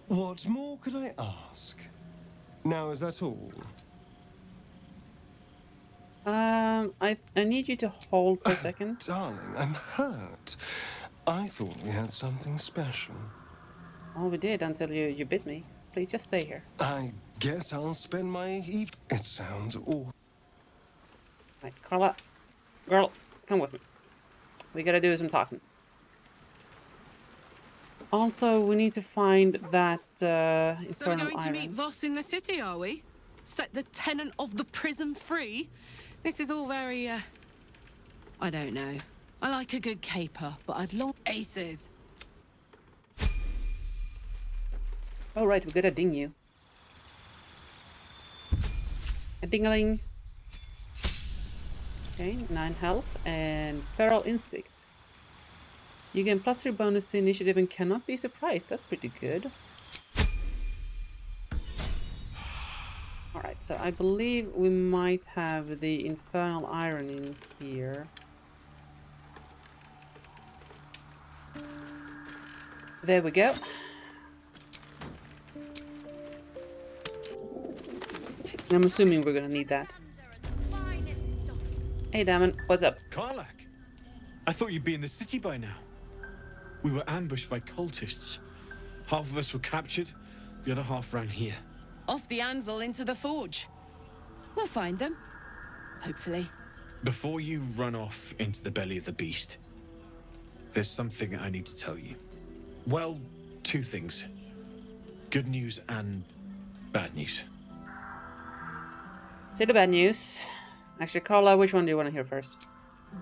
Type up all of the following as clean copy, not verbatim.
What more could I ask? Now, is that all? I need you to hold for a second. Darling, I'm hurt. I thought we had something special. Oh, we did until you bit me. Please just stay here. I guess I'll spend my It sounds awful. Right, Carla, girl, come with me. We gotta do some talking. Also, we need to find that So we're infernal going to meet iron. Voss in the city, are we? Set the tenant of the prison free? This is all very, I don't know. I like a good caper, but I'd long aces. Oh right, we gotta ding you. A dingaling. Okay, 9 health and feral instinct. You gain +3 bonus to initiative and cannot be surprised. That's pretty good. Alright, so I believe we might have the infernal iron in here. There we go. I'm assuming we're gonna need that. Hey Damon, what's up? Karlach, I thought you'd be in the city by now. We were ambushed by cultists. Half of us were captured, the other half ran here. Off the anvil into the forge. We'll find them. Hopefully. Before you run off into the belly of the beast, there's something I need to tell you. Well, two things. Good news and bad news. Say the bad news. Actually, Carla, which one do you want to hear first?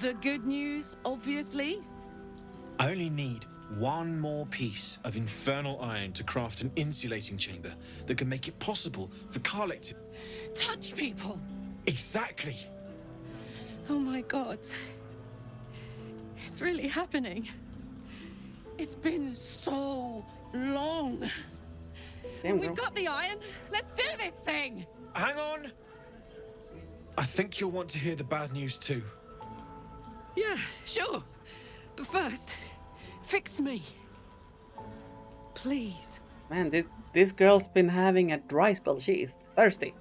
The good news, obviously. I only need one more piece of infernal iron to craft an insulating chamber that can make it possible for Karlach to... Touch people. Exactly! Oh my god. It's really happening. It's been so long. Damn, We've girl. got the iron. Let's do this thing. Hang on! I think you'll want to hear the bad news too. Yeah, sure. But first, fix me. Please. Man, this girl's been having a dry spell. She is thirsty.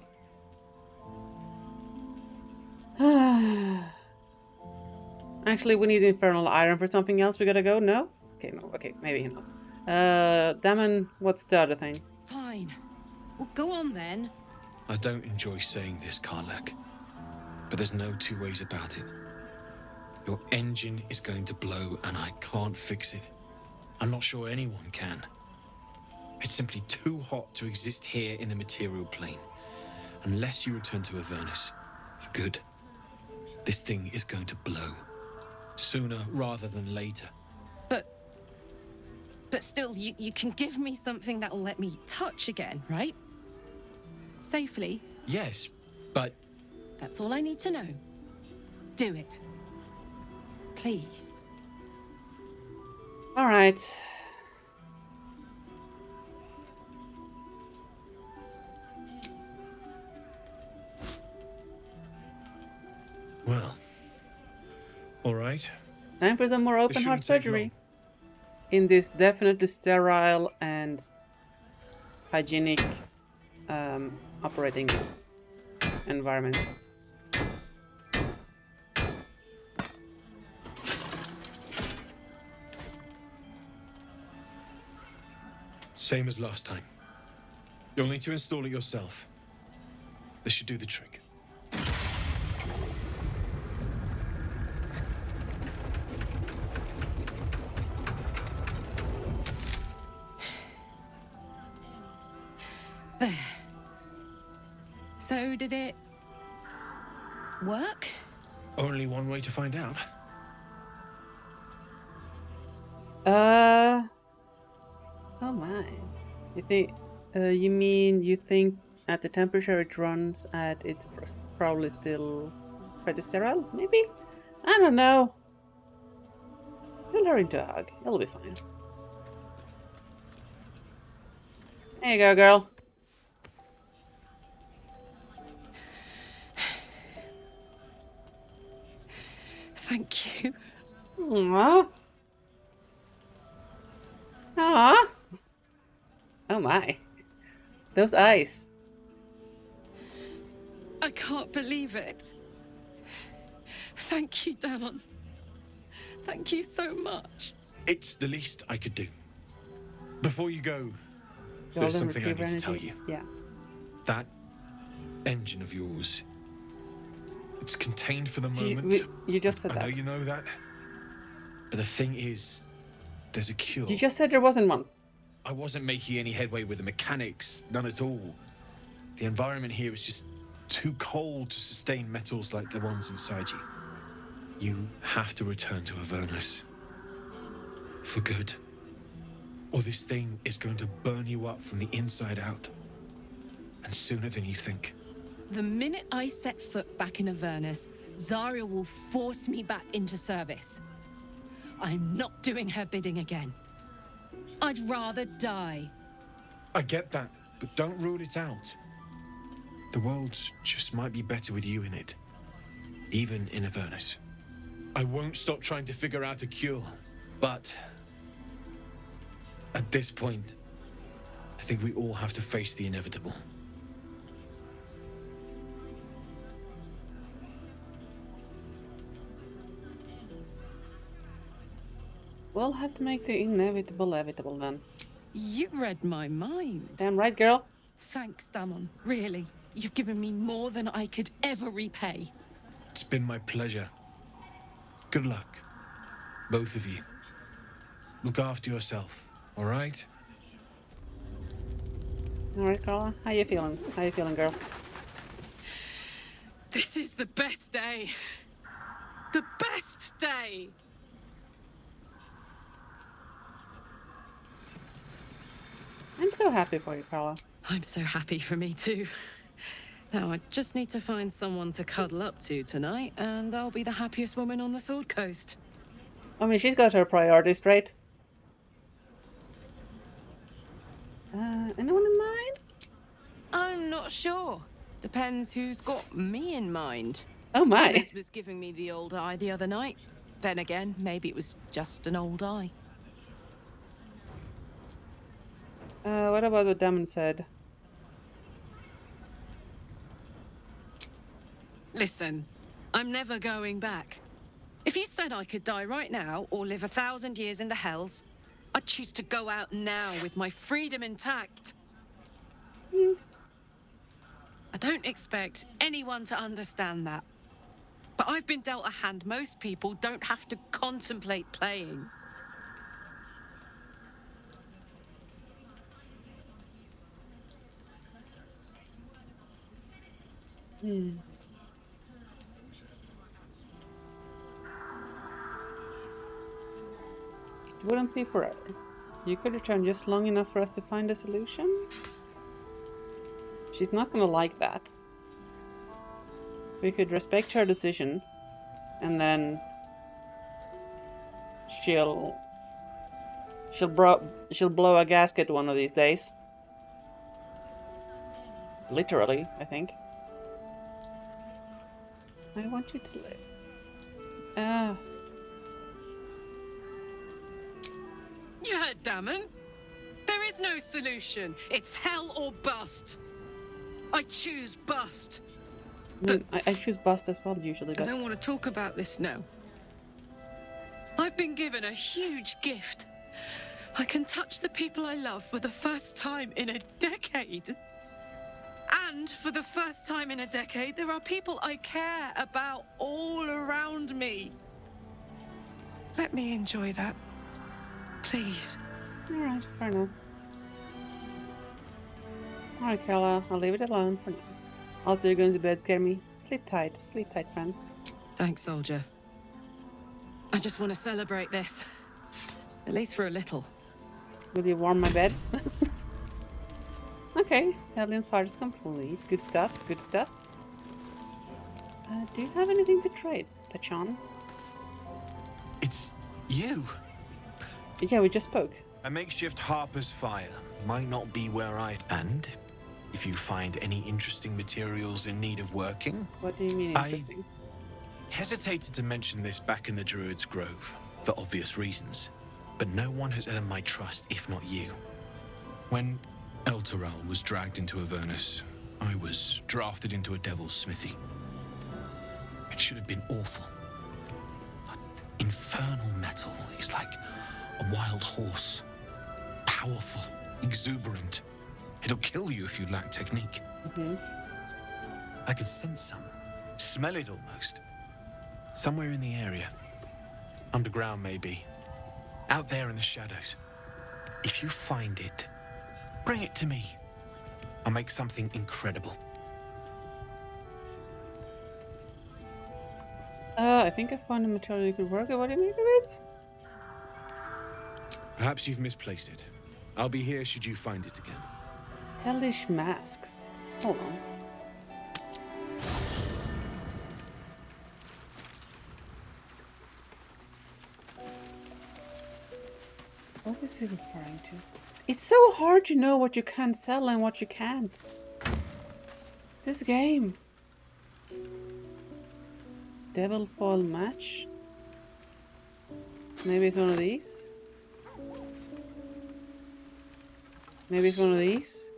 Actually, we need infernal iron for something else. We gotta go? No? Okay, no. Okay, maybe not. Damon, what's the other thing? Fine. Well, go on then. I don't enjoy saying this, Karlach, but there's no two ways about it. Your engine is going to blow and I can't fix it. I'm not sure anyone can. It's simply too hot to exist here in the material plane. Unless you return to Avernus for good, this thing is going to blow. Sooner rather than later. But still, you can give me something that'll let me touch again, right? Safely. Yes, but... That's all I need to know. Do it. Please. All right. Well... all right. Time for some more open heart shouldn't take surgery. long. In this definitely sterile and hygienic operating environment. Same as last time. You'll need to install it yourself. This should do the trick. There. So did it work? Only one way to find out. Oh my. You think? You mean you think at the temperature it runs at, it's probably still pretty sterile? Maybe? I don't know. Pull her into a hug. It'll be fine. There you go, girl. Thank you. Aww. Aww. Oh my. Those eyes. I can't believe it. Thank you, Damon. Thank you so much. It's the least I could do. Before you go, Golden there's something I need retriever to tell energy. you. Yeah. That engine of yours, it's contained for the So moment. you just said I that. know you know that. But the thing is, there's a cure. You just said there wasn't one. I wasn't making any headway with the mechanics, none at all. The environment here is just too cold to sustain metals like the ones inside you. You have to return to Avernus. For good. Or this thing is going to burn you up from the inside out. And sooner than you think. The minute I set foot back in Avernus, Zarya will force me back into service. I'm not doing her bidding again. I'd rather die. I get that, but don't rule it out. The world just might be better with you in it. Even in Avernus. I won't stop trying to figure out a cure, but... at this point, I think we all have to face the inevitable. We'll have to make the inevitable evitable then. You read my mind. Damn right, girl. Thanks, Damon. Really. You've given me more than I could ever repay. It's been my pleasure. Good luck, both of you. Look after yourself, all right? All right, Carla. How you feeling? How you feeling, girl? This is the best day. The best day! I'm so happy for you, Carla. I'm so happy for me too. Now I just need to find someone to cuddle up to tonight, and I'll be the happiest woman on the Sword Coast. I mean, she's got her priorities straight. Anyone in mind? I'm not sure. Depends who's got me in mind. Oh my. Liz was giving me the old eye the other night. Then again, maybe it was just an old eye. What about what Damon said? Listen, I'm never going back. If you said I could die right now or live 1,000 years in the hells, I'd choose to go out now with my freedom intact. I don't expect anyone to understand that. But I've been dealt a hand most people don't have to contemplate playing. It wouldn't be forever. You could return just long enough for us to find a solution? She's not gonna like that. We could respect her decision, and then she'll blow a gasket one of these days. Literally, I think. I want you to live. You heard Damon? There is no solution. It's hell or bust. I choose bust. I choose bust as well usually, I but don't want to talk about this now. I've been given a huge gift. I can touch the people I love for the first time in a decade. And for the first time in a decade, there are people I care about all around me. Let me enjoy that. Please. alright, fair enough. Alright, Carla, I'll leave it alone for now. Also, you're going to bed, Kermi. Sleep tight, friend. Thanks, soldier. I just want to celebrate this. At least for a little. Will you warm my bed? Okay, Helian's heart is complete. Good stuff, good stuff. Do you have anything to trade, perchance? It's you. Yeah, we just spoke. A makeshift harper's fire might not be where I... And if you find any interesting materials in need of working... What do you mean interesting? Hesitated to mention this back in the Druid's Grove, for obvious reasons. But no one has earned my trust if not you. When Elturel was dragged into Avernus. I was drafted into a devil's smithy. It should have been awful. But infernal metal is like a wild horse. Powerful, exuberant. It'll kill you if you lack technique. I can sense some. Smell it almost. Somewhere in the area. Underground, maybe. Out there in the shadows. If you find it, bring it to me. I'll make something incredible. I think I found a material you could work with. What do you make of it? Perhaps you've misplaced it. I'll be here should you find it again. Hellish masks. Hold on. What is he referring to? It's so hard to know what you can sell and what you can't. This game. Devil Fall match. Maybe it's one of these. Maybe it's one of these.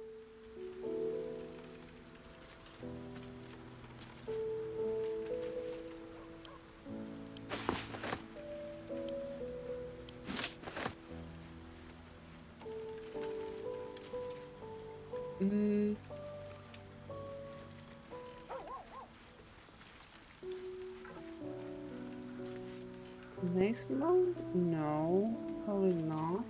Mace mode? No, probably not.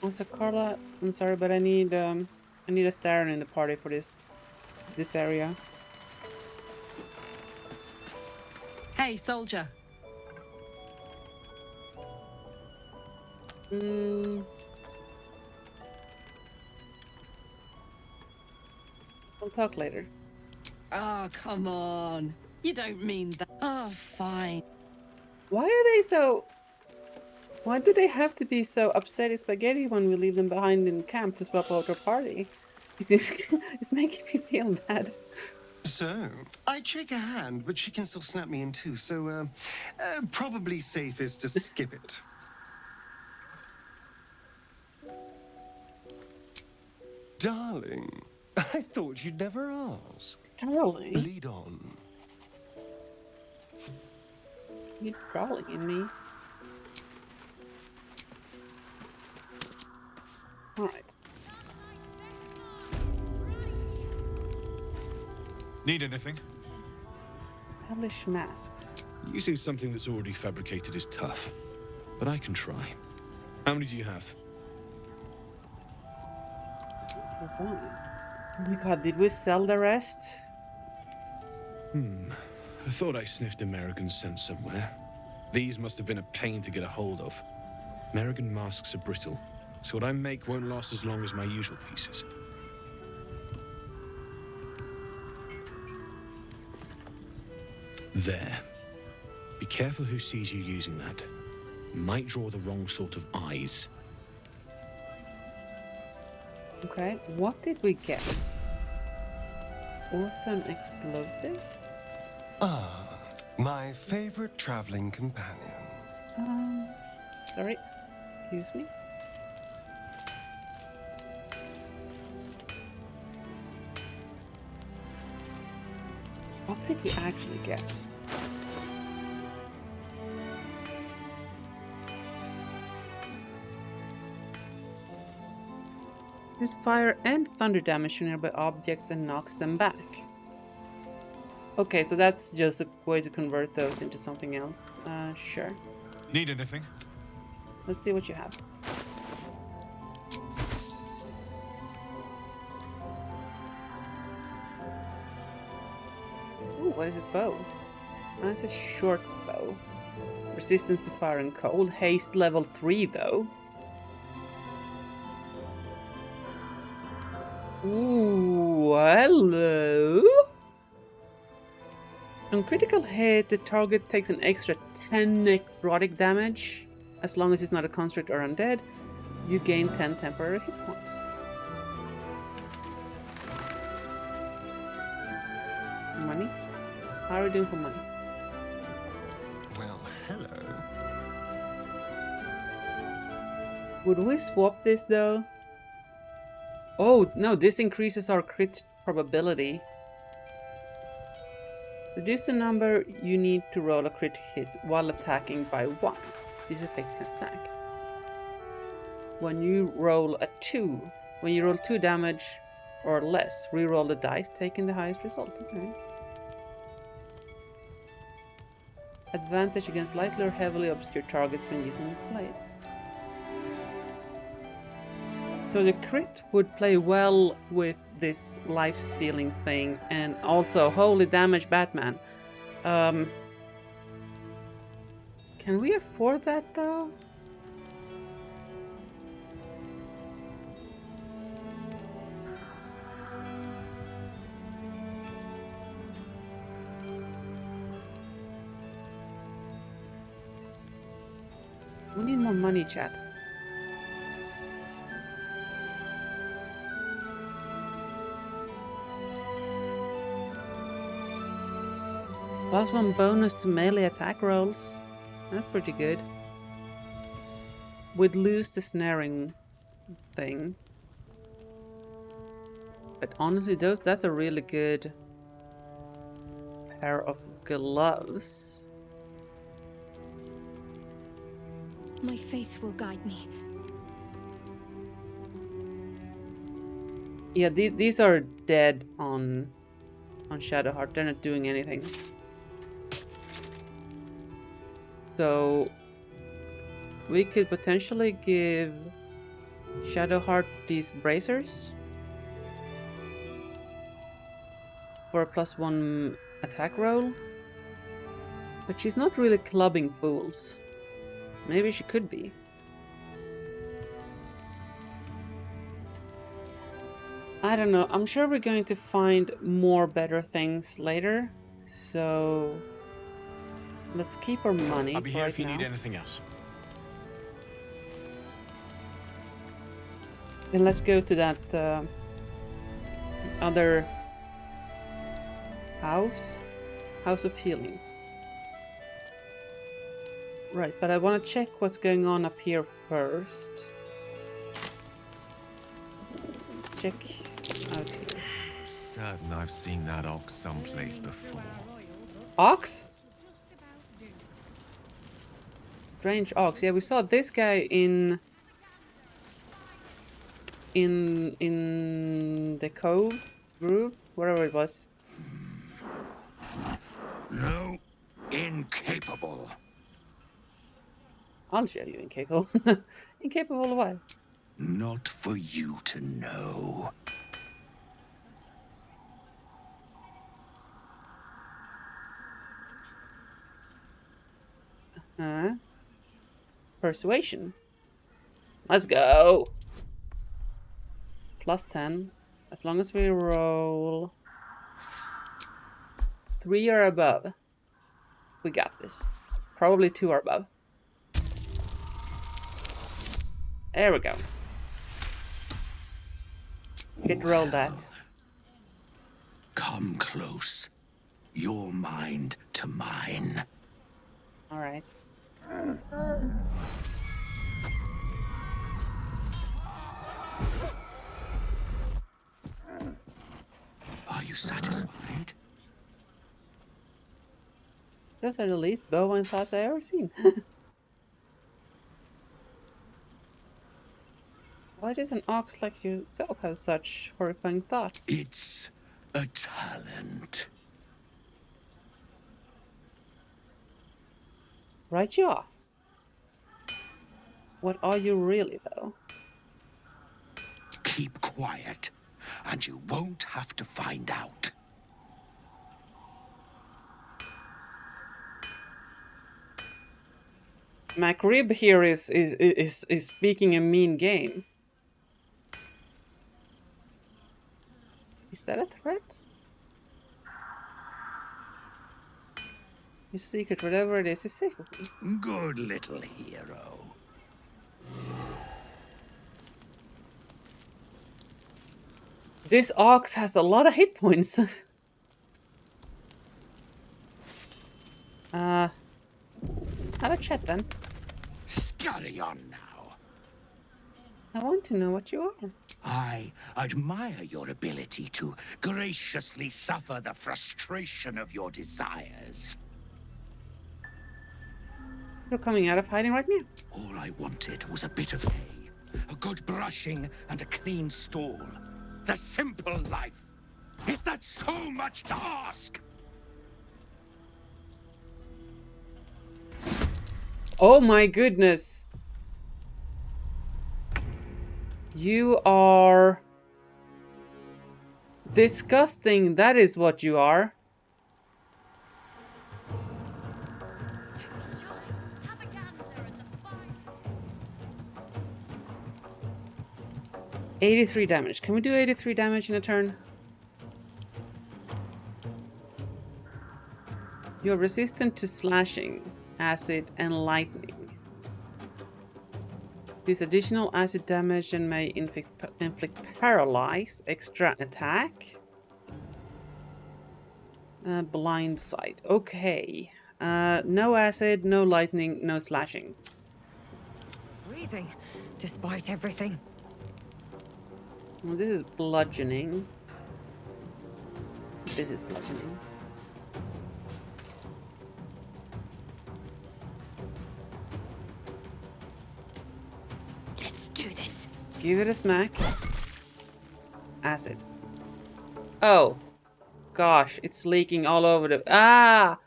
Also, Carla, I'm sorry, but I need a Starin in the party for this area. Hey, soldier. We'll talk later. Oh, come on. You don't mean that. Oh, fine. Why do they have to be so upset at Spaghetti when we leave them behind in camp to swap out our party? It's making me feel bad. So, I'd shake her hand, but she can still snap me in two, so, probably safest to skip it. Darling, I thought you'd never ask. Darling, Lead on. you're crawling in me. Alright. Need anything? Hellish masks. Using something that's already fabricated is tough, but I can try. How many do you have? Oh my god, did we sell the rest? I thought I sniffed American scent somewhere. These must have been a pain to get a hold of. American masks are brittle, so what I make won't last as long as my usual pieces. There. Be careful who sees you using that. Might draw the wrong sort of eyes. Okay, what did we get? Orphan explosive? Ah, my favorite traveling companion. Sorry, excuse me. What did we actually get? This fire and thunder damage to nearby objects and knocks them back. Okay, so that's just a way to convert those into something else. Sure. Need anything? Let's see what you have. Ooh, what is this bow? Oh, it's a short bow. Resistance to fire and cold. Haste level 3 though. Ooh, hello. On critical hit, the target takes an extra 10 necrotic damage. As long as it's not a construct or undead, you gain 10 temporary hit points. Money? How are you doing for money? Well, hello. Would we swap this though? Oh, no, this increases our crit probability. Reduce the number you need to roll a crit hit while attacking by 1. This effect can stack. When you roll 2 damage or less, reroll the dice, taking the highest result. Okay. Advantage against lightly or heavily obscure targets when using this blade. So the crit would play well with this life-stealing thing, and also holy damage Batman. Can we afford that though? We need more money, chat. +1 bonus to melee attack rolls. That's pretty good. We'd lose the snaring thing. But honestly, that's a really good pair of gloves. My faith will guide me. Yeah, these are dead on Shadowheart. They're not doing anything. So we could potentially give Shadowheart these bracers for a +1 attack roll. But she's not really clubbing fools. Maybe she could be. I don't know. I'm sure we're going to find more better things later. So let's keep our money. I'll be here right if you now. need anything else. And let's go to that other house of healing. Right, but I want to check what's going on up here first. Let's check out here. Certain I've seen that ox someplace before. Ox? Strange ox. Yeah, we saw this guy in the cove, groove, wherever it was. No, incapable. I'll show you incapable. Incapable of what? Not for you to know. Persuasion. Let's go. +10. As long as we roll 3 or above, we got this. Probably 2 or above. There we go. Get rolled that. Come close. Your mind to mine. All right. Are you satisfied? Those are the least bovine thoughts I've ever seen. Why does an ox like yourself have such horrifying thoughts? It's a talent. Right you are. What are you really, though? Keep quiet, and you won't have to find out. MacRib here is speaking a mean game. Is that a threat? Your secret, whatever it is safe with me. Good little hero. This ox has a lot of hit points. Have a chat then. Scurry on now. I want to know what you are. I admire your ability to graciously suffer the frustration of your desires. You're coming out of hiding right now. All I wanted was a bit of hay, a good brushing, and a clean stall. The simple life. Is that so much to ask? Oh my goodness. You are disgusting. That is what you are. Have a gander at the fire. 83 damage. Can we do 83 damage in a turn? You're resistant to slashing, acid, and lightning. This additional acid damage and may inflict paralyze, extra attack. Blind sight. Okay. No acid, no lightning, no slashing. Breathing, despite everything. Well, this is bludgeoning. This is bludgeoning. Let's do this. Give it a smack. Acid. Oh. Gosh, it's leaking all over the... Ah!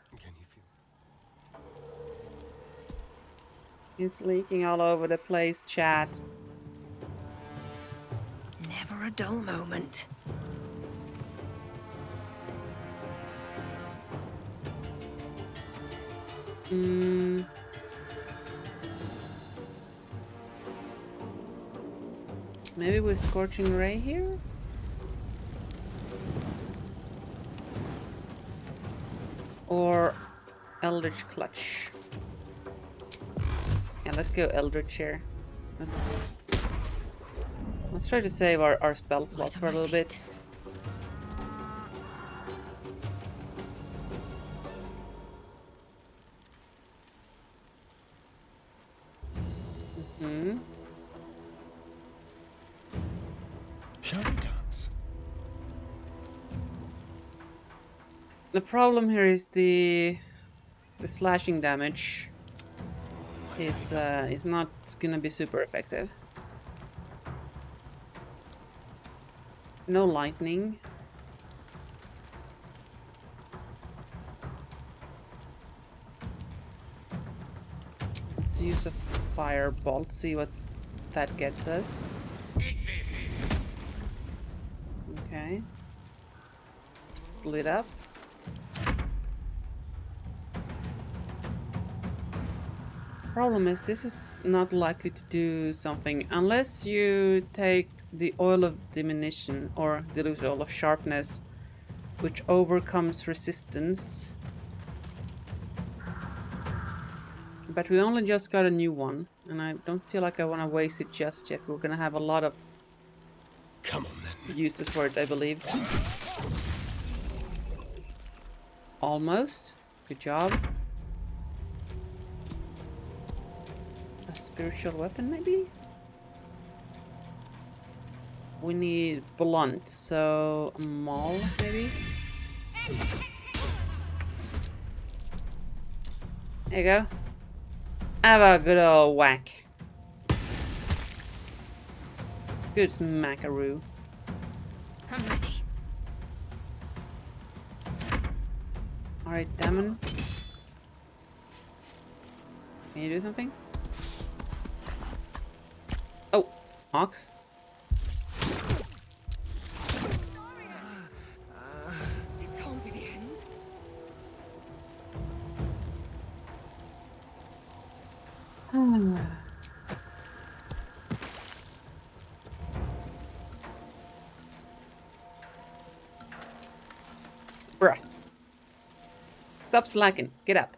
It's leaking all over the place, chat. Never a dull moment. Maybe with Scorching Ray here? Or Eldritch Clutch. Yeah, let's go Eldritch here. Let's try to save our spell slots for a little bit. Shall we dance? The problem here is the slashing damage is not gonna be super effective. No lightning. Let's use a firebolt, see what that gets us. Okay. Split up. Problem is, this is not likely to do something unless you take the oil of diminution or dilute oil of sharpness, which overcomes resistance. But we only just got a new one, and I don't feel like I want to waste it just yet. We're gonna have a lot of Come on then. uses for it, I believe. Almost. Good job. A spiritual weapon, maybe? We need blunt, so a maul, maybe? There you go. Have a good old whack. It's a good smackaroo. I'm ready. Alright, Damon. Can you do something? Oh, Ox. This can't be the end. Bruh. Stop slacking. Get up.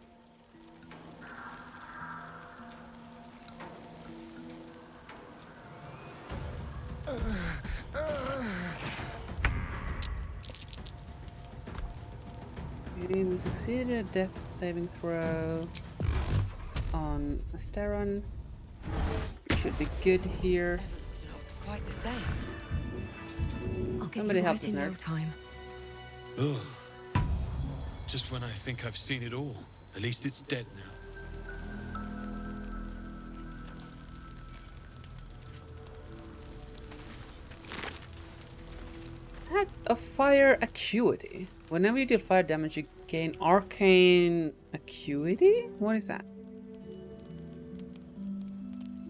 Okay, we succeeded a death saving throw on Asteron. We should be good here. Looks quite the same. I'll get Somebody you help right this in nerd. no time. Ugh. Just when I think I've seen it all. At least it's dead now. Attack of fire acuity. Whenever you deal fire damage, you gain arcane acuity? What is that?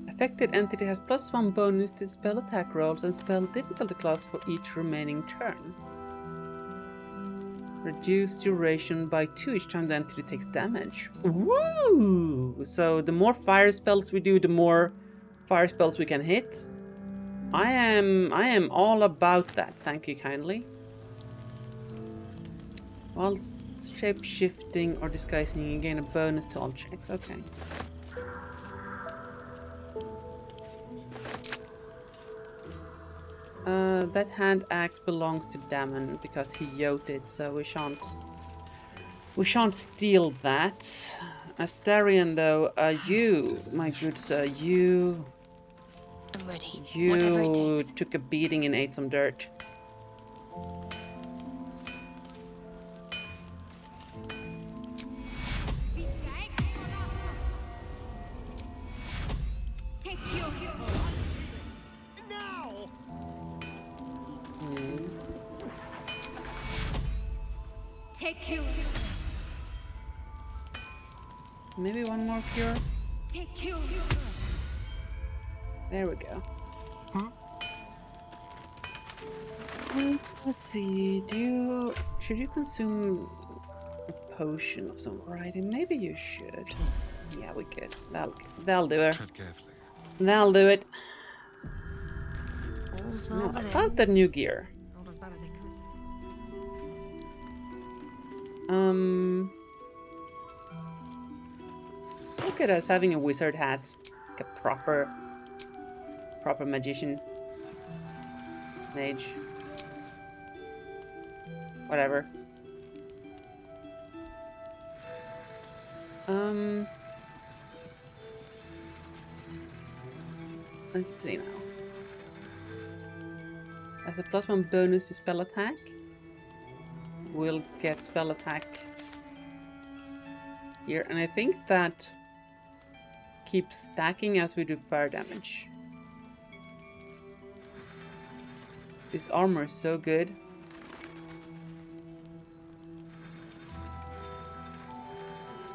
Affected entity has +1 bonus to spell attack rolls and spell difficulty class for each remaining turn. Reduce duration by 2 each time the entity takes damage. Woo! So the more fire spells we do, the more fire spells we can hit. I am all about that, thank you kindly. While shape-shifting or disguising, you gain a bonus to all checks. Okay. That hand axe belongs to Damon because he yoked it, so we shan't steal that. Astarion, though, you, my good sir, you I'm ready. Whatever it you takes. took a beating and ate some dirt. Take you. Take you. Maybe one more cure. Take you. There we go. Let's see. Should you consume a potion of some variety? Maybe you should. Yeah, we could. That'll do it. Tread carefully. That'll do it. All's No, well that about the ends. new gear. Not as bad as it could. Look at us having a wizard hat, like a proper magician, mage, whatever. Let's see now. As a +1 bonus to spell attack, we'll get spell attack here, and I think that keeps stacking as we do fire damage. This armor is so good.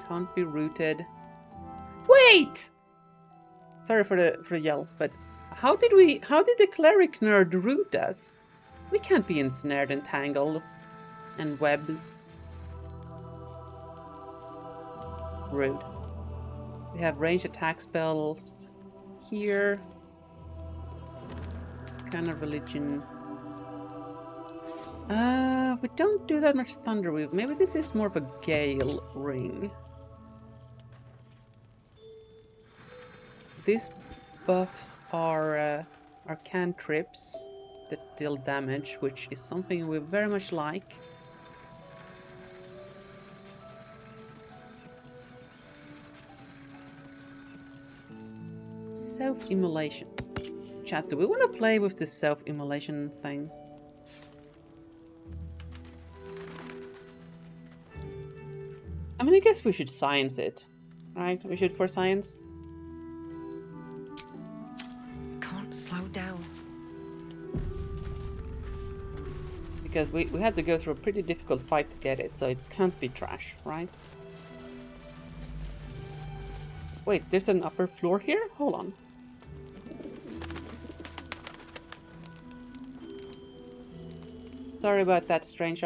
Can't be rooted. Wait! Sorry for the yell, but how did the cleric nerd root us? We can't be ensnared and tangled and webbed. Rude. We have ranged attack spells here. Kind of religion. We don't do that much thunder weave. Maybe this is more of a gale ring. These buffs are cantrips that deal damage, which is something we very much like. Self-immolation. Chat, do we want to play with this self-immolation thing? I mean, I guess we should science it, right? We should for science. Can't slow down. Because we had to go through a pretty difficult fight to get it, so it can't be trash, right? Wait, there's an upper floor here? Hold on. Sorry about that, strange